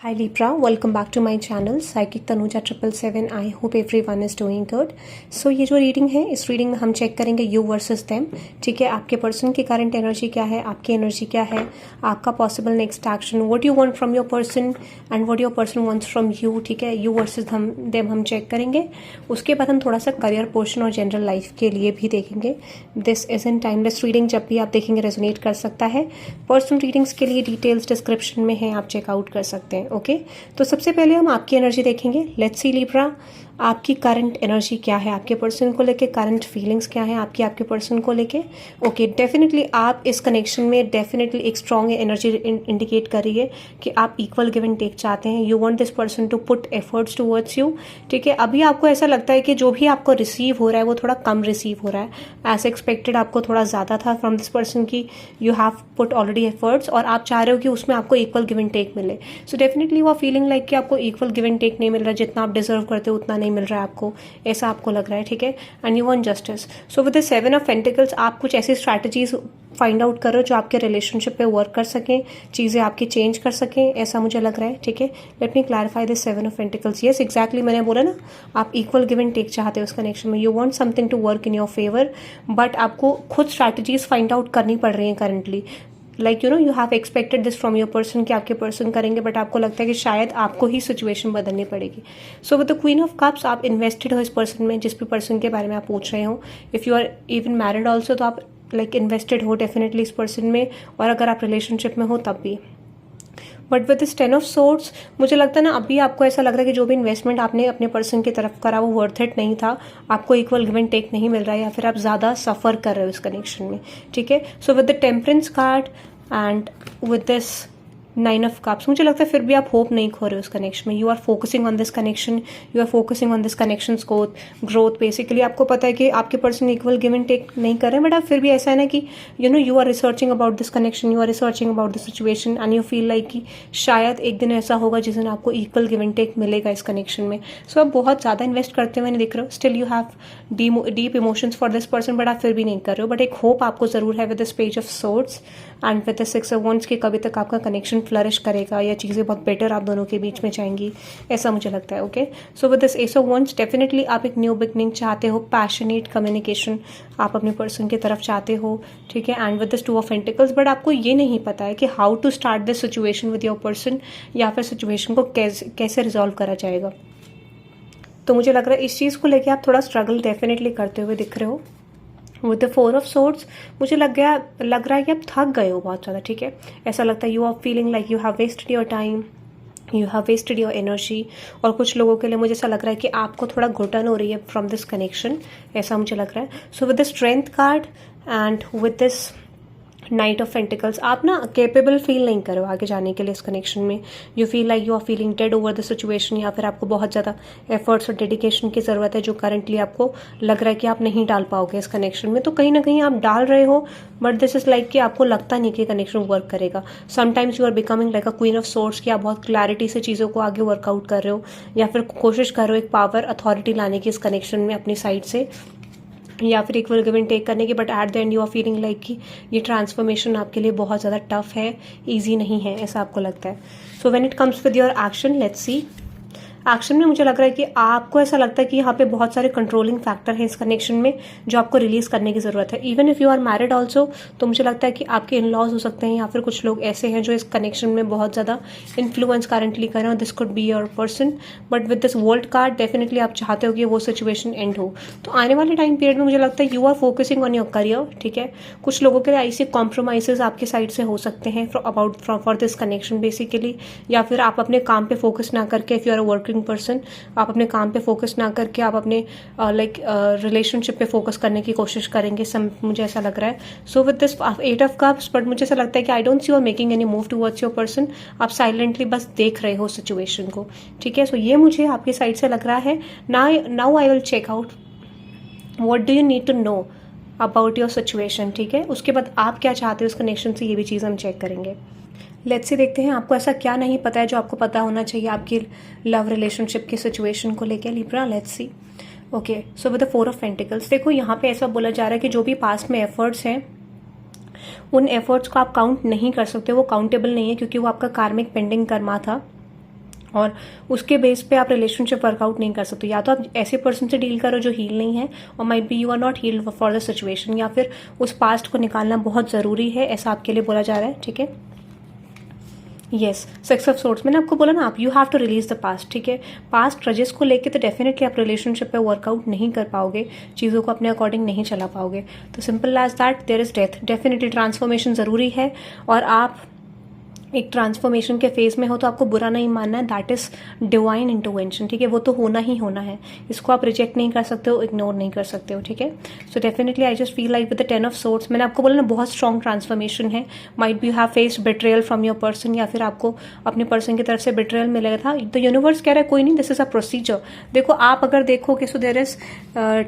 Hi Libra, welcome back to my channel Psychic Tanuja 777. I hope everyone is doing good. So ये जो reading है इस reading में हम चेक करेंगे यू वर्सेस देम. ठीक है, आपके पर्सन की करंट एनर्जी क्या है, आपकी एनर्जी क्या है, आपका possible next action, what you want from your person and what your person wants from you. ठीक है, यू वर्सेस देम हम चेक करेंगे. उसके बाद हम थोड़ा सा करियर पोर्शन और जनरल लाइफ के लिए भी देखेंगे. This is in timeless reading, जब भी आप देखेंगे रेजोनेट कर सकता है. पर्सनल रीडिंग्स के लिए डिटेल्स डिस्क्रिप्शन में है, आप चेकआउट कर सकते हैं. ओके, तो सबसे पहले हम आपकी एनर्जी देखेंगे. लेट्स सी लिब्रा, आपकी करंट एनर्जी क्या है, आपके पर्सन को लेके करंट फीलिंग्स क्या है आपके पर्सन को लेके. ओके, डेफिनेटली आप इस कनेक्शन में डेफिनेटली एक स्ट्रॉन्ग एनर्जी इंडिकेट कर रही है कि आप इक्वल गिव एंड टेक चाहते हैं. You want this person to put efforts towards you. ठीक है, अभी आपको ऐसा लगता है कि जो भी आपको रिसीव हो रहा है वो थोड़ा कम रिसीव हो रहा है. एज एक्सपेक्टेड आपको थोड़ा ज़्यादा था फ्रॉम दिस पर्सन की. You have put already efforts और आप चाह रहे हो कि उसमें आपको इक्वल गिव एंड टेक मिले. सो डेफिनेटली वो फीलिंग लाइक कि आपको इक्वल गिव एंड टेक नहीं मिल रहा, जितना आप डिजर्व करते हो उतना नहीं मिल रहा है आपको, ऐसा आपको लग रहा है. ठीक है, and you want justice. So with the 7 of pentacles आप कुछ ऐसी स्ट्रैटेजीज फाइंड आउट करो जो आपके रिलेशनशिप पे वर्क कर सकें, चीज़ें आपकी चेंज कर सकें, ऐसा मुझे लग रहा है. ठीक है, late me clarify this 7 of pentacles. Yes exactly, मैंने बोला ना आप इक्वल गिव एंड टेक चाहते हो उस कनेक्शन में. You want something to work in your favour, but आपको खुद स्ट्रैटेजीज फाइंड आउट करनी पड़ रही हैं currently. Like you know you have expected this from your person कि आपके पर्सन करेंगे, बट आपको लगता है कि शायद आपको ही सिचुएशन बदलनी पड़ेगी. सो with the queen of cups आप इन्वेस्टेड हो इस पर्सन में, जिस भी पर्सन के बारे में आप पूछ रहे हो. If you are even married also तो आप लाइक इन्वेस्टेड हो डेफिनेटली इस पर्सन में, और अगर आप रिलेशनशिप में हो तब भी. But with this 10 of swords मुझे लगता है ना अभी आपको ऐसा लग रहा है कि जो भी इन्वेस्टमेंट आपने अपने पर्सन की तरफ करा वो वर्थ इट नहीं था. आपको इक्वल गिव एंड टेक नहीं मिल रहा है, या फिर आप ज़्यादा सफ़र कर रहे हो इस कनेक्शन में. ठीक है, so with the temperance card and with this 9 of cups मुझे लगता है फिर भी आप होप नहीं खो रहे हो इस कनेक्शन में. You are focusing on this connection, you are focusing on this connection growth. Basically आपको पता है कि आपके person equal give and take नहीं कर रहे हैं, बट आप फिर भी ऐसा है ना कि you know you are researching about this connection, you are researching about this situation and you feel like कि शायद एक दिन ऐसा होगा जिस दिन आपको इक्वल गिव एंड टेक मिलेगा इस कनेक्शन में. सो आप बहुत ज़्यादा इन्वेस्ट करते हुए नहीं दिख रहे हो. Still you have deep emotions for this person, but आप फिर भी नहीं कर रहे हो. बट एक होप आपको ज़रूर है with this page of swords and with the 6 of wands कि कभी तक आपका कनेक्शन फ्लरिश करेगा या चीज़ें बहुत बेटर आप दोनों के बीच में जाएंगी, ऐसा मुझे लगता है. Okay, so with this S of wands definitely आप एक न्यू बिगनिंग चाहते हो, पैशनेट कम्युनिकेशन आप अपने पर्सन की तरफ चाहते हो. ठीक है, and with this 2 of pentacles, but आपको ये नहीं पता है कि how to start this situation with your person, या फिर सिचुएशन को कैसे रिजॉल्व करा जाएगा. तो मुझे लग रहा है इस चीज़ को लेकर आप थोड़ा स्ट्रगल डेफिनेटली करते हुए दिख रहे हो. विद द 4 ऑफ सोर्ड्स मुझे लग रहा है कि आप थक गए हो बहुत ज़्यादा. ठीक है, ऐसा लगता है you are feeling like you have wasted your time, you have wasted your energy. और कुछ लोगों के लिए मुझे ऐसा लग रहा है कि आपको थोड़ा घुटन हो रही है फ्रॉम दिस कनेक्शन, ऐसा मुझे लग रहा है. So with the strength card and with this knight of pentacles आप ना कैपेबल फील नहीं करो आगे जाने के लिए इस कनेक्शन में. You feel like you are feeling dead over the situation, या फिर आपको बहुत ज़्यादा एफर्ट्स और डेडिकेशन की ज़रूरत है जो करंटली आपको लग रहा है कि आप नहीं डाल पाओगे इस कनेक्शन में. तो कहीं ना कहीं आप डाल रहे हो, बट दिस इज़ लाइक कि आपको लगता नहीं कि कनेक्शन वर्क करेगा. Sometimes you are becoming like a queen of swords कि आप बहुत क्लैरिटी से चीज़ों को आगे वर्कआउट कर रहे हो, या फिर कोशिश कर रहे हो एक पावर अथॉरिटी लाने की इस कनेक्शन में अपनी साइड से, या फिर इक्वल गिव एंड टेक करने की. But at the end you are feeling like कि ये ट्रांसफॉर्मेशन आपके लिए बहुत ज़्यादा टफ है, ईजी नहीं है, ऐसा आपको लगता है. So when it comes with your action, let's see action में मुझे लग रहा है कि आपको ऐसा लगता है कि यहाँ पे बहुत सारे कंट्रोलिंग फैक्टर हैं इस कनेक्शन में जो आपको रिलीज करने की ज़रूरत है. Even if you are married also, तो मुझे लगता है कि आपके इन लॉज हो सकते हैं, या फिर कुछ लोग ऐसे हैं जो इस कनेक्शन में बहुत ज़्यादा इन्फ्लुएंस करंटली कर रहे हो. This could be your person, but with this world card definitely आप चाहते हो कि वो सिचुएशन एंड हो. तो आने वाले टाइम पीरियड में मुझे लगता है you are focusing on your career. ठीक है, कुछ लोगों के लिए ऐसे कॉम्प्रोमाइजेज आपकी साइड से हो सकते हैं फॉर दिस कनेक्शन बेसिकली, या फिर आप अपने काम पे फोकस ना करके, if you are a working person, आप अपने काम पे फोकस ना करके आप अपने रिलेशनशिप पे फोकस करने की कोशिश करेंगे, मुझे ऐसा लग रहा है. So with this 8 of cups, but मुझे ऐसा लगता है कि I don't see you are making any move towards your person. आप साइलेंटली बस देख रहे हो सिचुएशन को. ठीक है, सो ये मुझे आपकी साइड से लग रहा है. Now I will check out what do you need to know about your situation. ठीक है, उसके बाद आप क्या चाहते हो उस कनेक्शन से, ये भी चीज़ हम चेक करेंगे. लेट्स सी देखते हैं आपको ऐसा क्या नहीं पता है जो आपको पता होना चाहिए आपकी लव रिलेशनशिप की सिचुएशन को लेकर. Libra, let's see. Okay, so with the 4 of pentacles देखो यहाँ पे ऐसा बोला जा रहा है कि जो भी पास्ट में एफर्ट्स हैं उन एफर्ट्स को आप काउंट नहीं कर सकते, वो काउंटेबल नहीं है क्योंकि वो आपका कार्मिक पेंडिंग कर्मा था. और उसके बेस पे आप रिलेशनशिप वर्कआउट नहीं कर सकते। या तो आप ऐसे पर्सन से डील करो जो हील नहीं है, और might be you are not healed for the situation, या फिर उस पास्ट को निकालना बहुत ज़रूरी है, ऐसा आपके लिए बोला जा रहा है। ठीक है, यस, सिक्स ऑफ सोर्ड्स, मैंने आपको बोला ना, आप you have to release the past. ठीक है, पास्ट रजेस को लेके तो डेफिनेटली आप रिलेशनशिप पे वर्कआउट नहीं कर पाओगे, चीज़ों को अपने अकॉर्डिंग नहीं चला पाओगे। तो simple as that, there is death, definitely transformation ज़रूरी है, और आप एक ट्रांसफॉर्मेशन के फेज में हो तो आपको बुरा नहीं मानना है, दैट इज डिवाइन इंटरवेंशन। ठीक है, वो तो होना ही होना है, इसको आप रिजेक्ट नहीं कर सकते हो, इग्नोर नहीं कर सकते हो। ठीक है, so definitely I just feel like with the 10 of swords, मैंने आपको बोला ना बहुत स्ट्रॉन्ग ट्रांसफॉर्मेशन है। Might be you have faced betrayal from your person, या फिर आपको अपने पर्सन की तरफ से बिट्रेयल मिलेगा था। तो यूनिवर्स कह रहा है कोई नहीं, दिस इज अ प्रोसीजर। देखो आप अगर देखोगे, so there is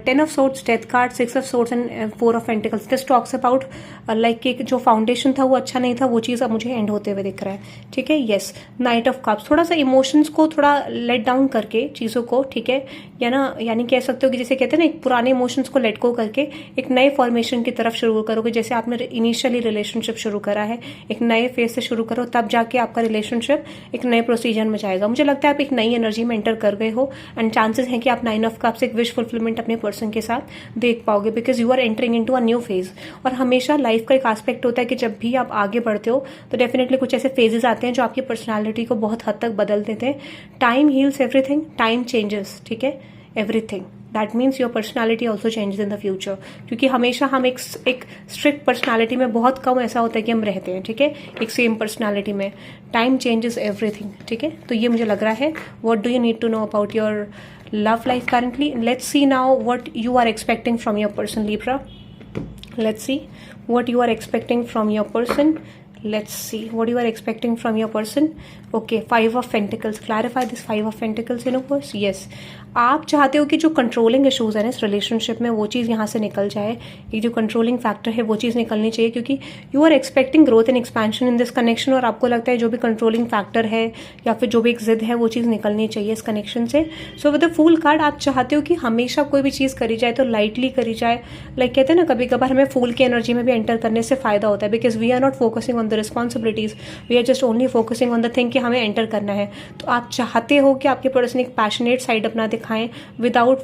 10 of swords, death card, 6 of swords and 4 of pentacles. This talks about like कि जो फाउंडेशन था वो अच्छा नहीं था, वो चीज़ अब मुझे एंड होते हुए दिख रहा है। ठीक है, यस, नाइट ऑफ कप्स, थोड़ा सा इमोशंस को थोड़ा लेट डाउन करके चीज़ों को, ठीक है, या ना यानी कह सकते हो कि जैसे कहते हैं ना, एक पुराने इमोशंस को लेट गो करके एक नए फॉर्मेशन की तरफ शुरू करोगे। जैसे आपने इनिशियली रिलेशनशिप शुरू करा है, एक नए फेज से शुरू करो, तब जाके आपका रिलेशनशिप एक नए प्रोसीजर में जाएगा। मुझे लगता है आप एक नई एनर्जी में एंटर कर गए हो, एंड चांसेस हैं कि आप 9 ऑफ कप्स एक विश फुलफिलमेंट अपने पर्सन के साथ देख पाओगे, because you are entering into a new phase. और हमेशा लाइफ का एक एस्पेक्ट होता है कि जब भी आप आगे बढ़ते हो तो डेफिनेटली कुछ ऐसे फेजेस आते हैं जो आपकी पर्सनालिटी को बहुत हद तक बदल देते हैं। Time heals everything, time changes, ठीक है, everything. That means your personality also changes in the future, क्योंकि हमेशा हम एक स्ट्रिक्ट पर्सनैलिटी में बहुत कम ऐसा होता है कि हम रहते हैं। ठीक है, एक सेम पर्सनैलिटी में टाइम चेंजेस एवरीथिंग। ठीक है, तो ये मुझे लग रहा है। What do you need to know about your love life currently? Let's see now what you are expecting from your person, Libra. Let's see what you are expecting from your person. Let's see what you are expecting from your person. Okay, 5 of Pentacles. Clarify this 5 of Pentacles, universe. Yes, आप चाहते हो कि जो controlling issues है ना इस relationship में, वो चीज़ यहाँ से निकल जाए। ये जो कंट्रोलिंग फैक्टर है वो चीज़ निकलनी चाहिए, क्योंकि you are expecting growth and expansion in this connection, और आपको लगता है जो भी कंट्रोलिंग फैक्टर है या फिर जो भी एक जिद है वो चीज़ निकलनी चाहिए इस कनेक्शन से। So with the fool card, आप चाहते हो कि हमेशा कोई भी चीज़ करी जाए तो लाइटली करी जाए। लाइक कहते हैं ना, कभी कभार हमें फूल की एनर्जी में भी एंटर करने से फायदा होता है, because we are not focusing on the responsibilities, we are just only focusing on the thing कि हमें एंटर करना है। तो आप चाहते हो कि आपके पर्सन एक पैशनेट साइड अपना दिखाएं without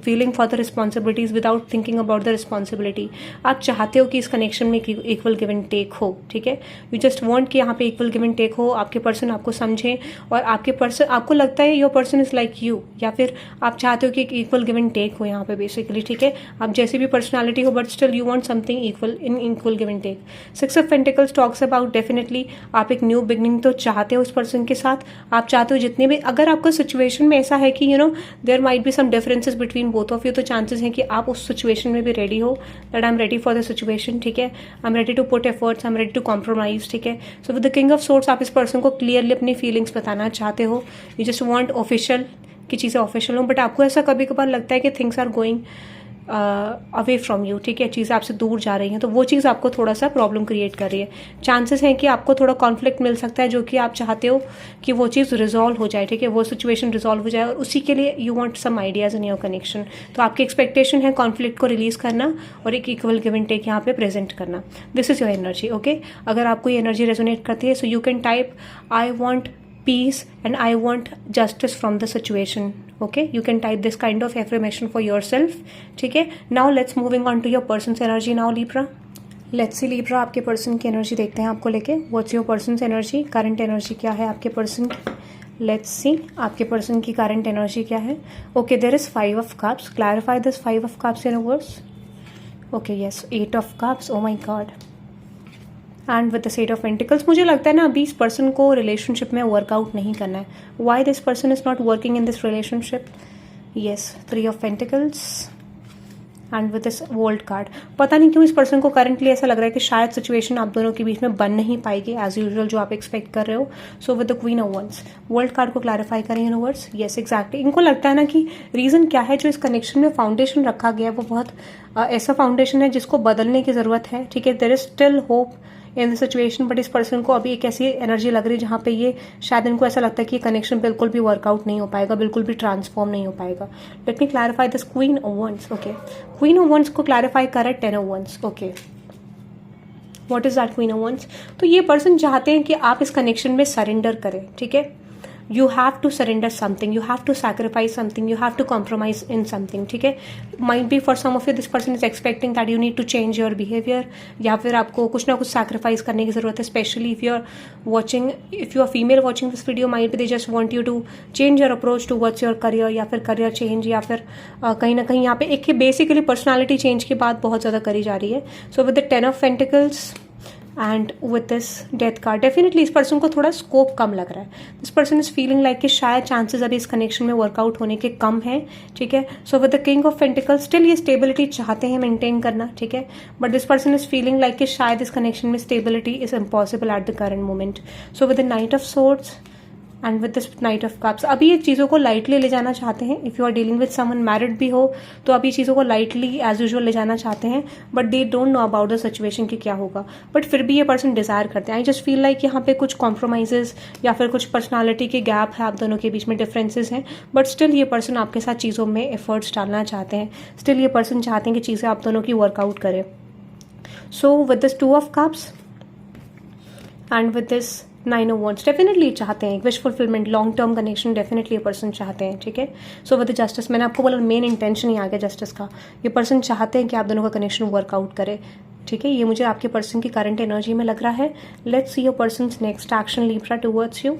feeling for the responsibilities, without thinking about the responsibility. आप चाहते हो कि इस कनेक्शन में इक्वल गिव एंड टेक हो। ठीक है, यू जस्ट वांट कि यहाँ पे इक्वल गिव एंड टेक हो, आपके पर्सन आपको समझें, और आपके पर्सन, आपको लगता है your person is like you, या फिर आप चाहते हो कि एक इक्वल गिव एंड टेक हो यहाँ पे बेसिकली। ठीक है, आप जैसी भी पर्सनैलिटी हो, but still you want something equal in equal give and take. 6 of pentacles talks about definitely आप एक न्यू बिगनिंग तो चाहते हो उस पर्सन के साथ। आप चाहते हो जितने भी, अगर आपका सिचुएशन में ऐसा है कि you know there might be some differences between both of you, तो चांसेस हैं कि आप उस सिचुएशन में भी रेडी हो, that I am ready for the situation. ठीक है, I am ready to put efforts, I am ready to compromise. ठीक है, so with the king of swords, आप इस पर्सन को क्लियरली अपनी फीलिंग्स बताना चाहते हो। यू जस्ट वांट ऑफिशियल की चीज़ें ऑफिशियल हो, बट आपको ऐसा कभी कभार लगता है कि things are going away from you. ठीक है, चीज़ें आपसे दूर जा रही हैं, तो वो चीज़ आपको थोड़ा सा प्रॉब्लम क्रिएट कर रही है। चांसेस हैं कि आपको थोड़ा कॉन्फ्लिक्ट मिल सकता है, जो कि आप चाहते हो कि वो चीज़ रिजॉल्व हो जाए। ठीक है, वो सिचुएशन रिजॉल्व हो जाए, और उसी के लिए you want some ideas in your connection. तो आपकी एक्सपेक्टेशन है कॉन्फ्लिक्ट को रिलीज करना और एक इक्वल गिव एंड टेक यहाँ पे प्रेजेंट करना। This is your energy. Okay, अगर आपको ये एनर्जी रेजोनेट करती है, so you can type I want peace and I want justice from the situation. Okay, you can type this kind of affirmation for yourself. ठीक है, now let's moving on to your person's energy now, Libra. Let's see Libra, आपके person की energy देखते हैं आपको लेके। What's your person's energy? Current energy क्या है आपके पर्सन की? Let's see आपके पर्सन की करंट एनर्जी क्या है। Okay, there is 5 of cups. Clarify this 5 of cups universe. Okay, yes, 8 of cups. Oh my God. And with the 8 of pentacles, मुझे लगता है ना अभी इस पर्सन को रिलेशनशिप में वर्कआउट नहीं करना है। Why this person is not working in this relationship? Yes, 3 of pentacles and with this world card. पता नहीं क्यों इस पर्सन को करंटली ऐसा लग रहा है कि शायद सिचुएशन आप दोनों के बीच में बन नहीं पाएगी एज यूजुअल, जो आप एक्सपेक्ट कर रहे हो। So with the queen of wands, world card को क्लैरिफाई करें यूनिवर्स। येस, एग्जैक्टली, इनको लगता है ना कि रीजन क्या है, जो इस कनेक्शन में फाउंडेशन रखा गया है वो बहुत ऐसा फाउंडेशन है जिसको बदलने की जरूरत है। ठीक है, there is still hope in the situation, but इस पर्सन को अभी एक ऐसी एनर्जी लग रही है जहाँ पे ये शायद इनको ऐसा लगता है कि ये कनेक्शन बिल्कुल भी वर्कआउट नहीं हो पाएगा, बिल्कुल भी ट्रांसफॉर्म नहीं हो पाएगा। Let me clarify this queen of wands. Okay, queen of wands को क्लैरिफाई करें 10 of wands. Okay, what is that queen of wands? तो ये पर्सन चाहते हैं कि आप इस कनेक्शन में सरेंडर करें। ठीक है, you have to surrender something, you have to sacrifice something, you have to compromise in something, ठीक है। Might be for some of you this person is expecting that you need to change your behaviour, या फिर आपको कुछ ना कुछ sacrifice करने की जरूरत है। Specially if you are watching, if you are female watching this video, might be they just want you to change your approach towards your career, या फिर करियर चेंज, या फिर कहीं ना कहीं यहाँ पे एक बेसिकली पर्सनैलिटी चेंज की बात बहुत ज़्यादा करी जा रही है। So with the 10 of pentacles and with this death card, definitely इस पर्सन को थोड़ा स्कोप कम लग रहा है। This person is feeling like कि शायद चांसेस अभी इस कनेक्शन में वर्कआउट होने के कम है, ठीक है। So with the king of pentacles still ये स्टेबिलिटी चाहते हैं मेंटेन करना, ठीक है, but this person is feeling like कि शायद इस कनेक्शन में stability is impossible at the current moment. So with the knight of swords and with this knight of cups, अभी ये चीज़ों को लाइटली ले जाना चाहते हैं। If you are dealing with someone married भी हो तो अभी चीज़ों को लाइटली एज यूजुअल ले जाना चाहते हैं, but they don't know about the situation कि क्या होगा, बट फिर भी ये पर्सन डिज़ायर करते हैं। आई जस्ट फील लाइक यहाँ पे कुछ कॉम्प्रोमाइजेस या फिर कुछ पर्सनालिटी के गैप है, आप दोनों के बीच में डिफरेंसेस हैं, बट स्टिल ये पर्सन आपके साथ चीज़ों में एफर्ट्स डालना चाहते हैं। स्टिल ये पर्सन चाहते हैं कि चीज़ें आप दोनों की वर्कआउट करें। सो with this 2 of cups and with this 9 of wands, definitely चाहते हैं एक wish fulfilment, long term connection definitely ये पर्सन चाहते हैं, ठीक है। सो विद द जस्टिस, मैंने आपको बोला मेन इंटेंशन ही आ गया जस्टिस का। ये पर्सन चाहते हैं कि आप दोनों का कनेक्शन वर्कआउट करे, ठीक है। ये मुझे आपके पर्सन की करंट एनर्जी में लग रहा है। Let's see your person's next action Libra towards you.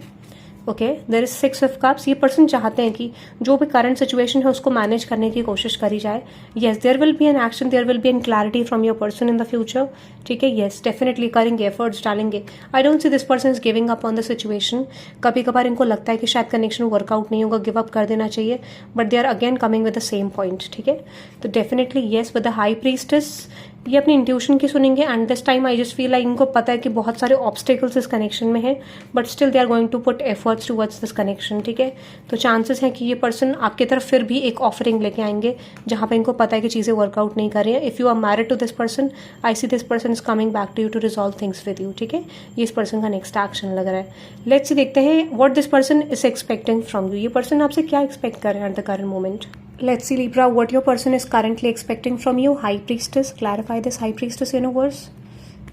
Okay, there is 6 of cups. ये पर्सन चाहते हैं कि जो भी करंट सिचुएशन है उसको मैनेज करने की कोशिश करी जाए। Yes, there will be an action, there will be an clarity from your person in the future, ठीक है। येस, डेफिनेटली करेंगे, एफर्ट्स डालेंगे। I don't see this person is giving up on the situation. कभी कभार इनको लगता है कि शायद कनेक्शन वर्कआउट नहीं होगा, गिव अप कर देना चाहिए, but they are again coming with the same point, ठीक है। तो definitely yes, with the high priestess ये अपनी इंट्यूशन की सुनेंगे, and this time I just feel like इनको पता है कि बहुत सारे ऑब्स्टेकल्स इस कनेक्शन में है, but still they are going to put efforts towards this connection, ठीक है। तो चांसेस हैं कि ये पर्सन आपकी तरफ फिर भी एक ऑफरिंग लेके आएंगे जहां पे इनको पता है कि चीज़ें वर्कआउट नहीं कर रही है। If you are married to this person, I see this person is coming back to you to resolve things with you, ठीक है। ये इस पर्सन का नेक्स्ट एक्शन लग रहा है। लेट्स सी, देखते हैं what this person is expecting from you. ये पर्सन आपसे क्या एक्सपेक्ट कर रहे हैं eight the current moment. Let's see Libra, what your person is currently expecting from you. High Priestess, clarify this High Priestess universe.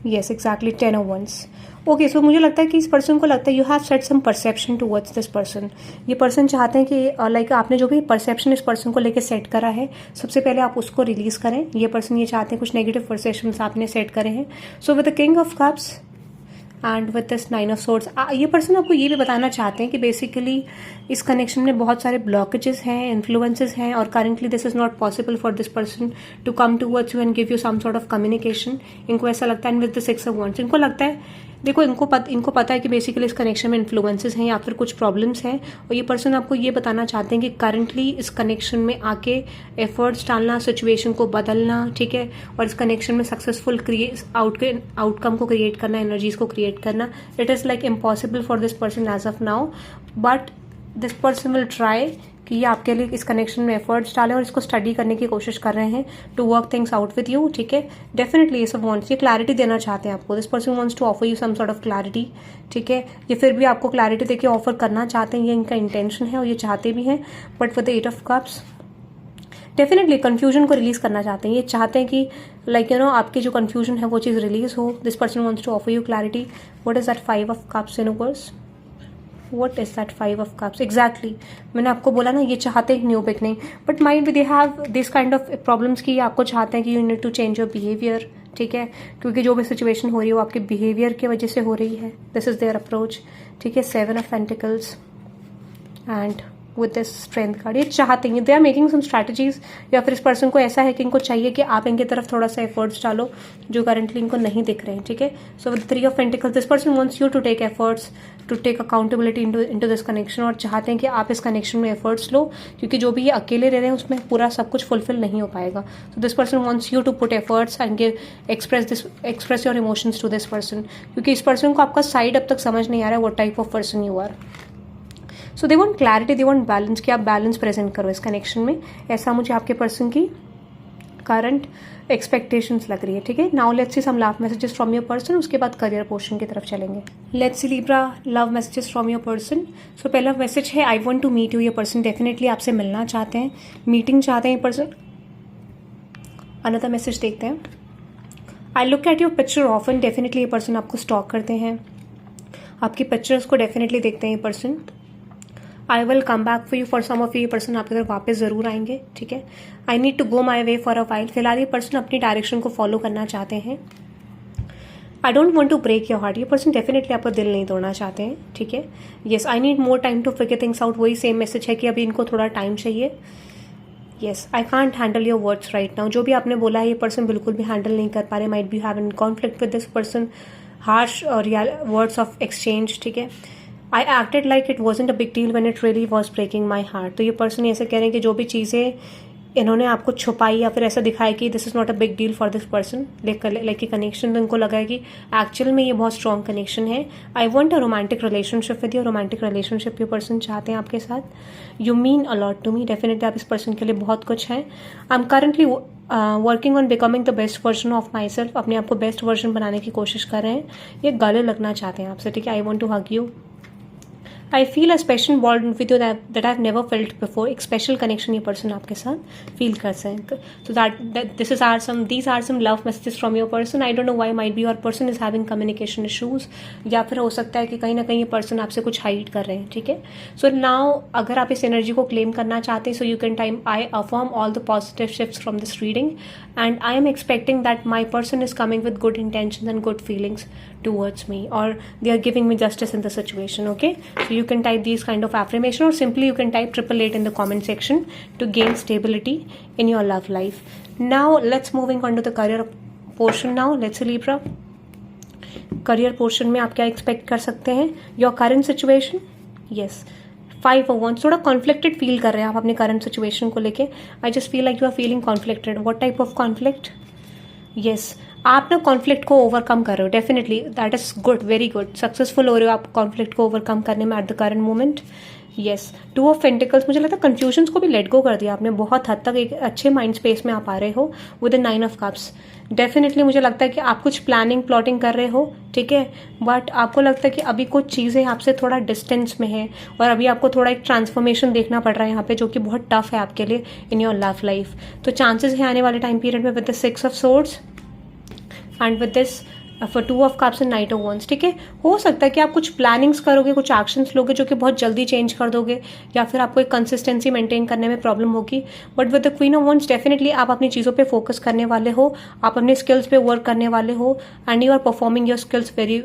Yes, exactly, 10 of Wands. Okay, so मुझे लगता है कि इस पर्सन को लगता है you have set some perception towards this person. ये person चाहते हैं कि लाइक आपने जो भी परसेप्शन इस पर्सन को लेके सेट करा है, सबसे पहले आप उसको रिलीज करें। ये पर्सन ये चाहते हैं कुछ नेगेटिव परसेप्शन आपने सेट करे हैं। सो with the king of cups and with this 9 of swords, ये पर्सन आपको ये भी बताना चाहते हैं कि बेसिकली इस कनेक्शन में बहुत सारे ब्लॉकेजेस हैं, इन्फ्लुएंसेस हैं, और currently this is not possible for this person to come towards you and give you some sort of communication. इनको ऐसा लगता है, and with the 6 of wands इनको लगता है, देखो इनको पता है कि बेसिकली इस कनेक्शन में इन्फ्लुएंसेस हैं या फिर कुछ प्रॉब्लम्स हैं, और ये पर्सन आपको ये बताना चाहते हैं कि करंटली इस कनेक्शन में आके एफर्ट्स डालना, सिचुएशन को बदलना, ठीक है, और इस कनेक्शन में सक्सेसफुल आउटकम को क्रिएट करना, एनर्जीज को क्रिएट करना, it is like impossible for this person as of now, but this person will try कि ये आपके लिए इस कनेक्शन में एफर्ट्स डालें और इसको स्टडी करने की कोशिश कर रहे हैं to work things out with you, ठीक है। डेफिनेटली ये सब वांट्स, ये क्लैरिटी देना चाहते हैं आपको। This person wants to offer you some sort of clarity, ठीक है। ये फिर भी आपको क्लैरिटी देके ऑफर करना चाहते हैं, ये इनका इंटेंशन है और ये चाहते भी हैं, but with the 8 of cups definitely confusion को रिलीज करना चाहते हैं। ये चाहते हैं कि लाइक यू नो आपकी जो कन्फ्यूजन है वो चीज़ रिलीज हो। This person wants to offer you clarity. What is that 5 of cups universe? What is that 5 of cups? Exactly, मैंने आपको बोला ना, ये चाहते हैं न्यू बिगनिंग, बट माइंड भी they have this kind of problems की आपको चाहते हैं कि you need to change your behaviour, ठीक है, क्योंकि जो भी सिचुएशन हो रही है वो आपके बिहेवियर की वजह से हो रही है। दिस इज देयर अप्रोच, ठीक है। 7 of pentacles and with this strength card, ये चाहते हैं, they are making some strategies, या फिर इस पर्सन को ऐसा है कि इनको चाहिए कि आप इनकी तरफ थोड़ा सा एफर्ट्स डालो जो करंटली इनको नहीं दिख रहे हैं, ठीक है। So with 3 of pentacles this person wants you to take efforts, to take accountability into this connection, और चाहते हैं कि आप इस कनेक्शन में एफर्ट्स लो, क्योंकि जो भी ये अकेले रह रहे हैं उसमें पूरा सब कुछ फुलफिल नहीं हो पाएगा। So this person wants you to put efforts and express your emotions to this person, क्योंकि इस पर्सन को आपका साइड अब तक समझ नहीं आ रहा है, what type of person you are. So they want clarity, they want balance, कि आप बैलेंस प्रेजेंट करो इस कनेक्शन में, ऐसा मुझे आपके पर्सन की करंट एक्सपेक्टेशंस लग रही है, ठीक है। Now let's see some love messages from your person, उसके बाद करियर पोर्शन की तरफ चलेंगे। Let's see Libra, love messages from your person. So पहला मैसेज है I want to meet you. ये पर्सन डेफिनेटली आपसे मिलना चाहते हैं, मीटिंग चाहते हैं ये पर्सन। अनदर मैसेज देखते हैं, I look at your picture often. Definitely ये पर्सन आपको स्टॉक करते हैं, आपकी पिक्चर्स को डेफिनेटली देखते हैं ये person. I will come back for you. For some of you ये पर्सन आपकी तरफ वापस ज़रूर आएंगे, ठीक है। I need to go my way for a while. फिलहाल ये पर्सन अपनी डायरेक्शन को फॉलो करना चाहते हैं। I don't want to break your heart. ये पर्सन डेफिनेटली आपका दिल नहीं तोड़ना चाहते हैं, ठीक है। Yes, I need more time to figure things out. वही सेम मैसेज है कि अभी इनको थोड़ा टाइम चाहिए। Yes, I can't handle your words right now. जो भी आपने बोला है ये पर्सन बिल्कुल भी हैंडल नहीं कर पा रहे। Might be have in conflict with this person, harsh और वर्ड्स ऑफ एक्सचेंज, ठीक है। I acted like it wasn't a big deal when it really was breaking my heart. तो ये पर्सन ऐसे कह रहे हैं कि जो भी चीज़ें इन्होंने आपको छुपाई या फिर ऐसा दिखाया कि this is not a big deal for this person, like connection, तो इनको लगा है कि एक्चुअल में ये बहुत स्ट्रॉन्ग कनेक्शन है। I want a romantic relationship with you. Romantic relationship ये पर्सन चाहते हैं आपके साथ। You mean a lot to me. Definitely आप इस पर्सन के लिए बहुत कुछ हैं। I am currently working on becoming the best version of myself. अपने आप को बेस्ट वर्जन बनाने की कोशिश कर रहे हैं। ये गले लगना चाहते हैं आपसे, ठीक है। I want to hug you. I feel a special bond with you that I have never felt before. एक स्पेशल कनेक्शन ये पर्सन आपके साथ फील कर सकते हैं। So these are some love messages from your person. I don't know why might be your person is having communication issues, या फिर हो सकता है कि कहीं ना कहीं ये पर्सन आपसे कुछ हाइड कर रहे हैं, ठीक है। सो नाउ अगर आप इस एनर्जी को क्लेम करना चाहते हैं, so you can time I affirm all the positive shifts from this reading and I am expecting that my person is coming with good intention and good feelings towards me, or they are giving me justice in the situation. Okay, so you can type these kind of affirmation, or simply you can type 888 in the comment section to gain stability in your love life. Now let's moving on to the career portion. Now let's see Libra, career portion में आप क्या expect कर सकते हैं? Your current situation, yes, 5 of Wands। थोड़ा conflicted feel कर रहे हैं आप अपने current situation को लेके। I just feel like you are feeling conflicted. What type of conflict? Yes, आप ना कॉन्फ्लिक्ट को ओवरकम कर रहे हो। Definitely that is good, very good. Successful हो रहे हो आप कॉन्फ्लिक्ट को ओवरकम करने में eight the current moment. Yes, 2 of pentacles. मुझे लगता है कंफ्यूजन्स को भी लेट गो कर दिया आपने बहुत हद तक। एक अच्छे माइंड स्पेस में आप आ रहे हो with the 9 of cups. Definitely मुझे लगता है कि आप कुछ प्लानिंग प्लॉटिंग कर रहे हो, ठीक है, बट आपको लगता है कि अभी कुछ चीज़ें आपसे थोड़ा डिस्टेंस में है और अभी आपको थोड़ा एक ट्रांसफॉर्मेशन देखना पड़ रहा है यहाँ पे, जो कि बहुत टफ है आपके लिए इन योर लव लाइफ। तो चांसेस है आने वाले टाइम पीरियड में with the 6 of swords and with this for 2 of cups and 9 of wands, ठीक है। हो सकता है कि आप कुछ प्लानिंग्स करोगे, कुछ एक्शंस लोगे जो कि बहुत जल्दी चेंज कर दोगे, या फिर आपको एक कंसिस्टेंसी मेंटेन करने में प्रॉब्लम होगी। But with the queen of wands definitely आप अपनी चीज़ों पे फोकस करने वाले हो, आप अपने स्किल्स पे वर्क करने वाले हो and you are performing your skills very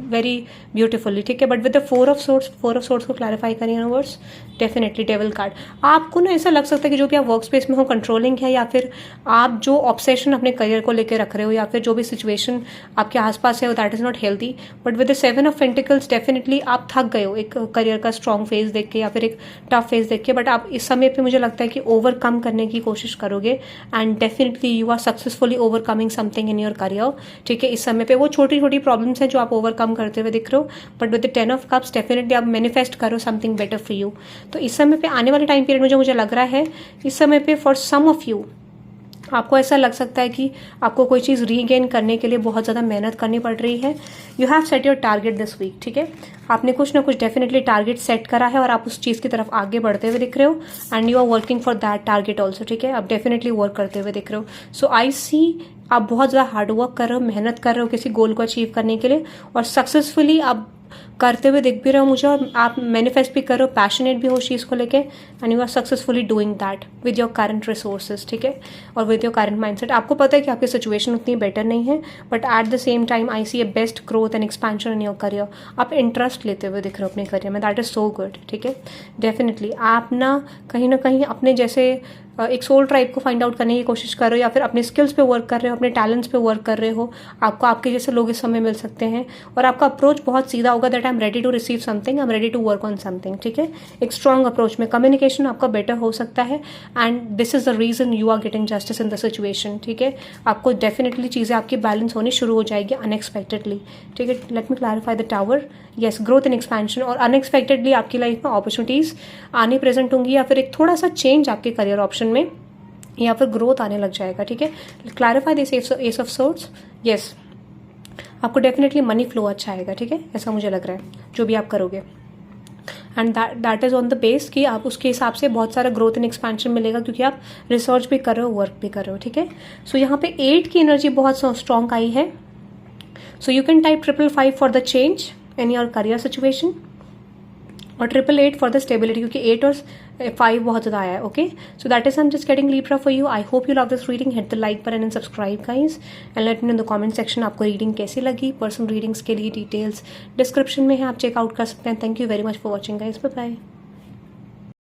very beautifully, ठीक है। But with the 4 of swords को क्लैरिफाई करिए यूनिवर्स। Definitely devil card. आपको ना ऐसा लग सकता है कि जो भी आप वर्क स्पेस में हो कंट्रोलिंग है, या फिर आप जो ऑब्सेशन अपने करियर को लेकर रख रहे हो, या फिर जो भी सिचुएशन आपके आसपास है that is not healthy. But with the 7 of pentacles definitely आप थक गए हो एक करियर का स्ट्रॉन्ग फेज देख के या फिर एक टफ फेज देख के, बट आप इस समय पे मुझे लगता है कि ओवरकम करने की कोशिश करोगे and definitely you are successfully overcoming something in your career, ठीक है। इस समय पे वो छोटी छोटी प्रॉब्लम्स हैं जो आप ओवरकम करते हुए दिख रहे हो, but with the 10 of cups definitely आप मैनिफेस्ट करो समथिंग बेटर फॉर यू। तो इस समय पे आने वाले टाइम पीरियड में जो मुझे लग रहा है, इस समय पे फॉर सम ऑफ यू आपको ऐसा लग सकता है कि आपको कोई चीज़ रीगेन करने के लिए बहुत ज़्यादा मेहनत करनी पड़ रही है। You have set your target this week, ठीक है। आपने कुछ ना कुछ डेफिनेटली टारगेट सेट करा है और आप उस चीज़ की तरफ आगे बढ़ते हुए दिख रहे हो and you are working for that target also, ठीक है। आप डेफिनेटली वर्क करते हुए दिख रहे हो। सो आई सी आप बहुत ज़्यादा हार्डवर्क कर रहे हो, मेहनत कर रहे हो किसी गोल को अचीव करने के लिए, और सक्सेसफुली आप करते हुए दिख भी रहे हो मुझे, और आप मैनिफेस्ट भी कर रहे हो, पैशनेट भी हो उस चीज़ को लेके, and you are successfully doing that with your current resources, ठीक है, और विद योर करंट माइंडसेट। आपको पता है कि आपकी सिचुएशन उतनी बेटर नहीं है, but at the same time I see a best growth and expansion in your career. आप इंटरेस्ट लेते हुए दिख रहे हो अपने करियर में, दैट इज सो गुड, ठीक है। डेफिनेटली आप ना कहीं अपने जैसे एक सोल ट्राइब को फाइंड आउट करने की कोशिश कर रहे हो, या फिर अपने स्किल्स पे वर्क कर रहे हो, अपने टैलेंट्स पे वर्क कर रहे हो। आपको आपके जैसे लोग इस समय मिल सकते हैं और आपका अप्रोच बहुत सीधा होगा, that I am ready to receive something, I am ready to work on something, ठीक है। एक स्ट्रॉन्ग अप्रोच में कम्युनिकेशन आपका बेटर हो सकता है and this is the reason you are getting justice in the situation, ठीक है। आपको डेफिनेटली चीज़ें आपकी बैलेंस होनी शुरू हो जाएगी अनएक्सपेक्टेडली, ठीक है। Late me clarify the tower. Yes, growth and expansion, और अनएक्सपेक्टेडली आपकी लाइफ में अपॉर्चुनिटीज आनी प्रेजेंट होंगी, या फिर एक थोड़ा सा चेंज आपके करियर ऑप्शन में, या फिर ग्रोथ आने लग जाएगा, ठीक है। Clarify this S of swords. Yes, आपको डेफिनेटली मनी फ्लो अच्छा आएगा, ठीक है, ऐसा मुझे लग रहा है जो भी आप करोगे, and that is on the base कि आप उसके हिसाब से बहुत सारा ग्रोथ एंड एक्सपेंशन मिलेगा, क्योंकि आप रिसर्च भी कर रहे हो, वर्क भी कर रहे हो, ठीक है। सो यहाँ पे 8 की एनर्जी बहुत स्ट्रॉन्ग आई है। So you can type 555 for the change in your career situation, और 888 फॉर द स्टेबिलिटी, क्योंकि 8 और 5 बहुत ज़्यादा आया है. Okay, so that is I am just getting Libra for you. I hope you love this reading. Hit the like button and subscribe guys, and let me know in the comment section आपको reading कैसी लगी. Personal readings के लिए details description में है, आप checkout कर सकते हैं. Thank you very much for watching guys. Bye bye.